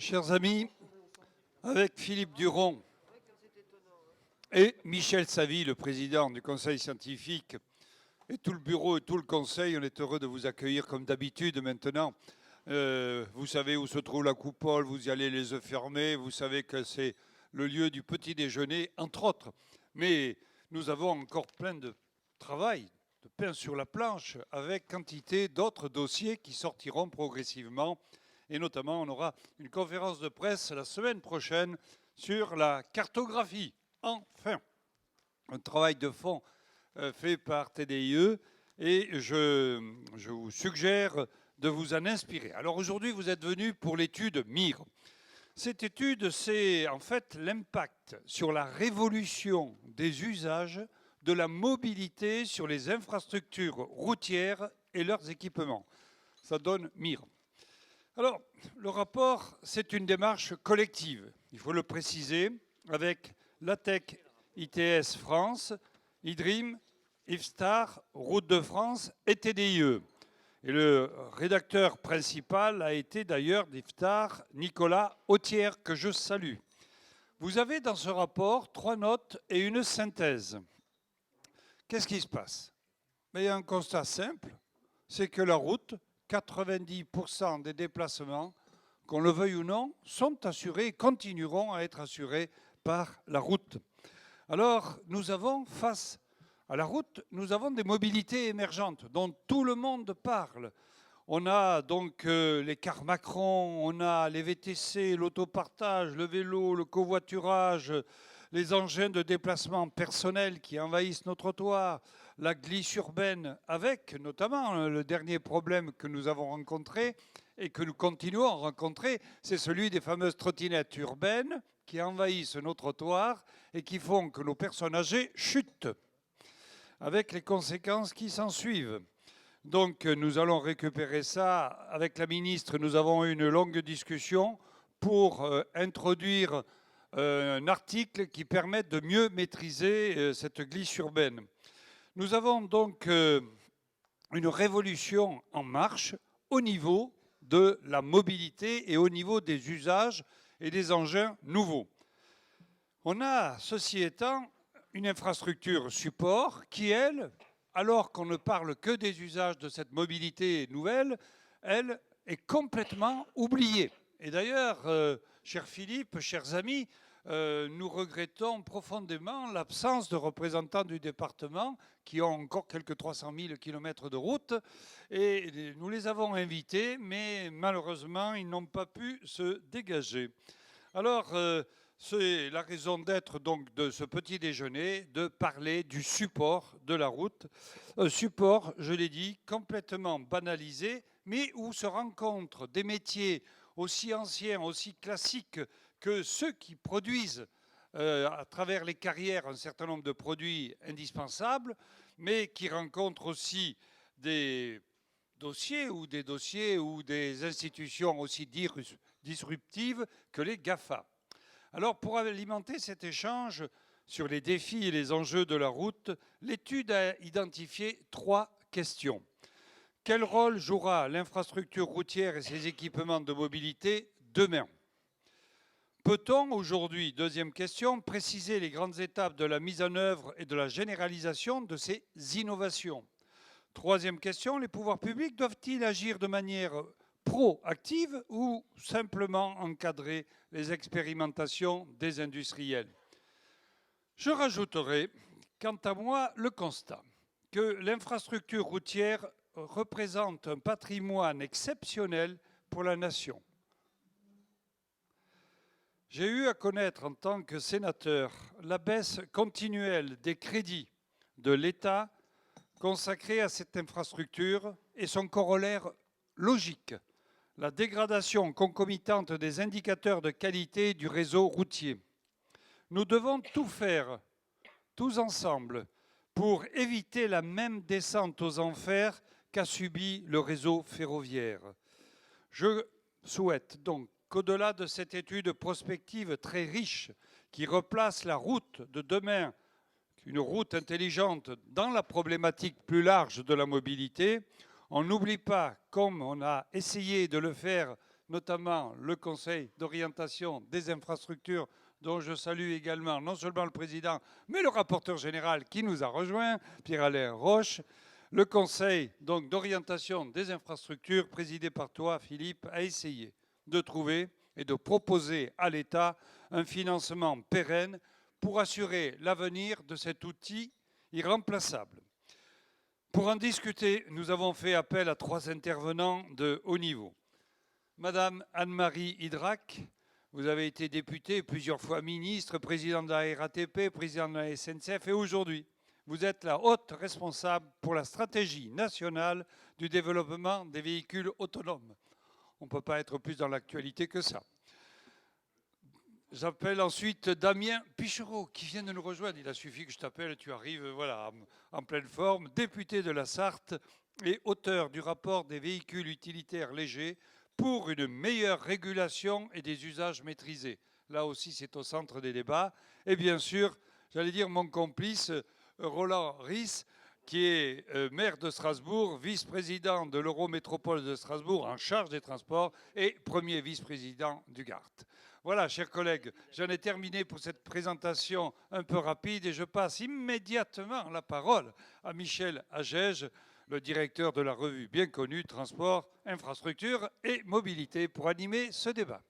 Chers amis, avec Philippe Duron et Michel Savy, le président du conseil scientifique, et tout le bureau et tout le conseil, on est heureux de vous accueillir comme d'habitude maintenant. Vous savez où se trouve la coupole, vous y allez les yeux fermés, vous savez que c'est le lieu du petit déjeuner, entre autres. Mais nous avons encore plein de travail, de pain sur la planche, avec quantité d'autres dossiers qui sortiront progressivement. Et notamment, on aura une conférence de presse la semaine prochaine sur la cartographie. Enfin, un travail de fond fait par TDIE et je vous suggère de vous en inspirer. Alors aujourd'hui, vous êtes venus pour l'étude MIR. Cette étude, c'est en fait l'impact sur la révolution des usages de la mobilité sur les infrastructures routières et leurs équipements. Ça donne MIR. Alors, le rapport, c'est une démarche collective, il faut le préciser, avec l'ATEC ITS France, IDRIM, IFSTAR, Route de France et TDIE. Et le rédacteur principal a été d'ailleurs d'IFSTAR, Nicolas Autière, que je salue. Vous avez dans ce rapport 3 notes et une synthèse. Qu'est-ce qui se passe? Il y a un constat simple, c'est que la route, 90% des déplacements, qu'on le veuille ou non, sont assurés et continueront à être assurés par la route. Alors, nous avons, face à la route, nous avons des mobilités émergentes dont tout le monde parle. On a donc les cars Macron, on a les VTC, l'autopartage, le vélo, le covoiturage, les engins de déplacement personnel qui envahissent nos trottoirs, la glisse urbaine, avec notamment le dernier problème que nous avons rencontré et que nous continuons à rencontrer, c'est celui des fameuses trottinettes urbaines qui envahissent nos trottoirs et qui font que nos personnes âgées chutent, avec les conséquences qui s'en suivent. Donc nous allons récupérer ça. Avec la ministre, nous avons eu une longue discussion pour introduire un article qui permette de mieux maîtriser cette glisse urbaine. Nous avons donc une révolution en marche au niveau de la mobilité et au niveau des usages et des engins nouveaux. On a, ceci étant, une infrastructure support qui, elle, alors qu'on ne parle que des usages de cette mobilité nouvelle, elle est complètement oubliée. Et d'ailleurs, cher Philippe, chers amis, nous regrettons profondément l'absence de représentants du département qui ont encore quelques 300 000 kilomètres de route. Et nous les avons invités, mais malheureusement, ils n'ont pas pu se dégager. Alors, c'est la raison d'être donc de ce petit déjeuner, de parler du support de la route. Un support, je l'ai dit, complètement banalisé, mais où se rencontrent des métiers aussi anciens, aussi classiques que ceux qui produisent à travers les carrières un certain nombre de produits indispensables, mais qui rencontrent aussi des dossiers ou des institutions aussi disruptives que les GAFA. Alors, pour alimenter cet échange sur les défis et les enjeux de la route, l'étude a identifié 3 questions. Quel rôle jouera l'infrastructure routière et ses équipements de mobilité demain? Peut-on aujourd'hui, deuxième question, préciser les grandes étapes de la mise en œuvre et de la généralisation de ces innovations? Troisième question, les pouvoirs publics doivent-ils agir de manière proactive ou simplement encadrer les expérimentations des industriels? Je rajouterai, quant à moi, le constat que l'infrastructure routière représente un patrimoine exceptionnel pour la nation. J'ai eu à connaître en tant que sénateur la baisse continuelle des crédits de l'État consacrés à cette infrastructure et son corollaire logique, la dégradation concomitante des indicateurs de qualité du réseau routier. Nous devons tout faire, tous ensemble, pour éviter la même descente aux enfers qu'a subi le réseau ferroviaire. Je souhaite donc qu'au-delà de cette étude prospective très riche qui replace la route de demain, une route intelligente, dans la problématique plus large de la mobilité, on n'oublie pas, comme on a essayé de le faire notamment le Conseil d'orientation des infrastructures, dont je salue également non seulement le président, mais le rapporteur général qui nous a rejoint, Pierre-Alain Roche. Le Conseil donc d'orientation des infrastructures, présidé par toi, Philippe, a essayé de trouver et de proposer à l'État un financement pérenne pour assurer l'avenir de cet outil irremplaçable. Pour en discuter, nous avons fait appel à 3 intervenants de haut niveau. Madame Anne-Marie Idrac, vous avez été députée, plusieurs fois ministre, présidente de la RATP, présidente de la SNCF et aujourd'hui, vous êtes la haute responsable pour la stratégie nationale du développement des véhicules autonomes. On ne peut pas être plus dans l'actualité que ça. J'appelle ensuite Damien Pichereau qui vient de nous rejoindre. Il a suffi que je t'appelle, tu arrives voilà, en pleine forme. Député de la Sarthe et auteur du rapport des véhicules utilitaires légers pour une meilleure régulation et des usages maîtrisés. Là aussi, c'est au centre des débats. Et bien sûr, j'allais dire mon complice, Roland Ries, qui est maire de Strasbourg, vice-président de l'Eurométropole de Strasbourg en charge des transports et premier vice-président du Gard. Voilà, chers collègues, j'en ai terminé pour cette présentation un peu rapide et je passe immédiatement la parole à Michel Agege, le directeur de la revue bien connue Transport, Infrastructure et Mobilité pour animer ce débat.